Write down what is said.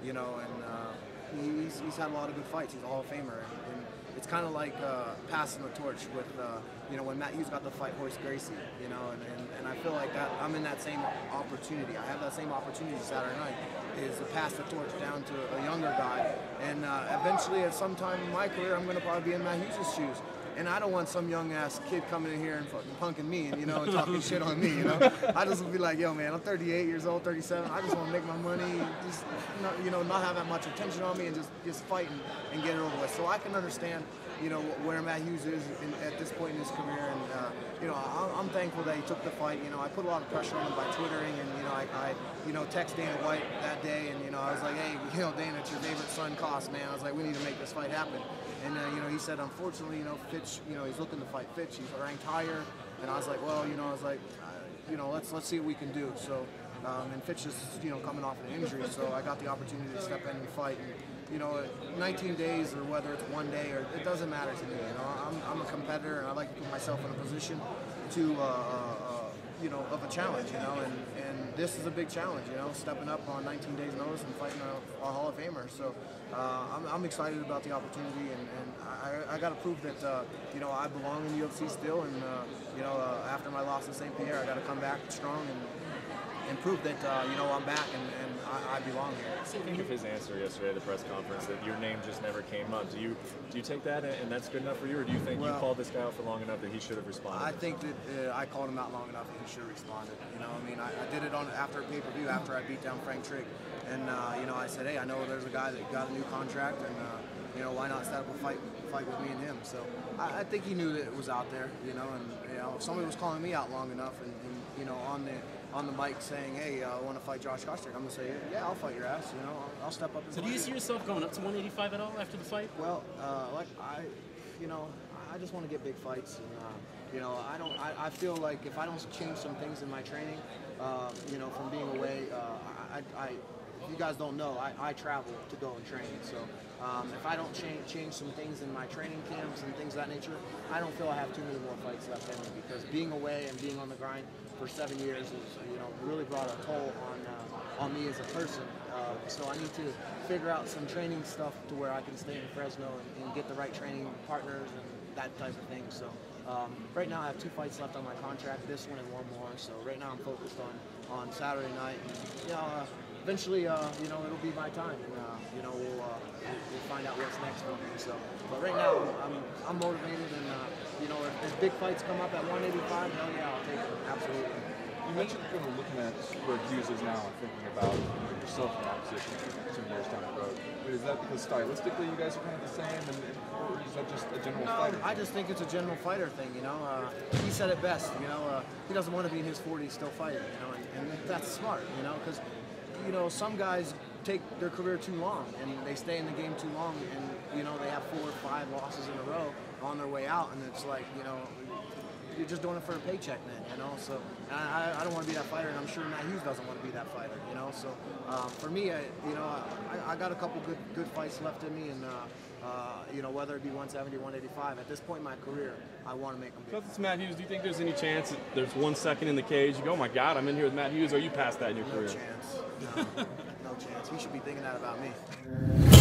you know, and he's had a lot of good fights. He's a Hall of Famer, and it's kind of like passing the torch with, you know, when Matt Hughes got to fight Royce Gracie, you know, and I feel like that I'm in that same opportunity. I have that same opportunity Saturday night, is to pass the torch down to a younger guy, and eventually at some time in my career I'm going to probably be in Matt Hughes' shoes. And I don't want some young ass kid coming in here and fucking punking me, and, you know, and talking shit on me, you know. I just would be like, yo, man, I'm 38 years old, 37. I just want to make my money, just not, you know, not have that much attention on me, and just fight and get it over with. So I can understand, you know, where Matt Hughes is at this point in his career, and you know, I'm thankful that he took the fight. You know, I put a lot of pressure on him by twittering, and you know, I you know, text Dana White that day, and you know, I was like, hey, you know, Dana, it's your favorite son, Koss, man. I was like, we need to make this fight happen. And you know, he said, unfortunately, you know, Fitch, you know, he's looking to fight Fitch. He's ranked higher, and I was like, well, you know, I was like, you know, let's see what we can do. So, and Fitch is, you know, coming off an injury, so I got the opportunity to step in and fight. And, you know, 19 days or whether it's 1 day, or it doesn't matter to me. You know, I'm a competitor, and I like to put myself in a position to, you know, of a challenge. You know, and this is a big challenge. You know, stepping up on 19 days' notice and fighting a Hall of Famer. So I'm excited about the opportunity, and I got to prove that you know, I belong in the UFC still. And you know, after my loss to St. Pierre, I got to come back strong and prove that you know, I'm back and I belong here. Speaking of his answer yesterday at the press conference that your name just never came up, do you take that and that's good enough for you, or do you think you called this guy out for long enough that he should have responded? I think that I called him out long enough that he should have responded. You know, I mean, I did it after a pay-per-view, after I beat down Frank Trigg, and you know, I said, hey, I know there's a guy that got a new contract, and you know, why not set up a fight with me and him? So I think he knew that it was out there, you know, and you know, if somebody was calling me out long enough, and you know, on the mic saying, hey, I want to fight Josh Koscheck, I'm going to say, yeah, I'll fight your ass, you know, I'll step up and So do you see yourself going up to 185 at all after the fight? Well, like, you know, I just want to get big fights, and, you know, I feel like if I don't change some things in my training, you know, from being away, if you guys don't know, I travel to go and train, so if I don't change some things in my training camps and things of that nature, I don't feel I have too many more fights left in me, because being away and being on the grind for 7 years is, you know, really brought a toll on me as a person. So I need to figure out some training stuff to where I can stay in Fresno and get the right training partners and that type of thing. So right now I have 2 fights left on my contract, this one and one more. So right now I'm focused on Saturday night. And, you know, eventually, you know, it'll be my time, and you know, we'll find out what's next for me. So, but right now I'm motivated, and you know, if big fights come up at 185, hell yeah, I'll take them. Absolutely. You mentioned kind of looking at where Hughes is now and thinking about, you know, yourself in that position 2 years down the road. But is that because stylistically you guys are kind of the same, or is that just a general fighter? I just think it's a general fighter thing, you know. He said it best, you know. He doesn't want to be in his 40s still fighting, you know, and that's smart, you know, because, you know, some guys take their career too long and they stay in the game too long, and, you know, they have 4 or 5 losses in a row on their way out, and it's like, you know, you're just doing it for a paycheck then, you know. So I don't want to be that fighter, and I'm sure Matt Hughes doesn't want to be that fighter, you know. So for me, you know, I got a couple good fights left in me, and you know, whether it be 170, 185, at this point in my career, I want to make them. Because it's Matt Hughes, do you think there's any chance that there's 1 second in the cage, you go, oh my God, I'm in here with Matt Hughes, or are you past that in your career? No chance. No chance. He should be thinking that about me.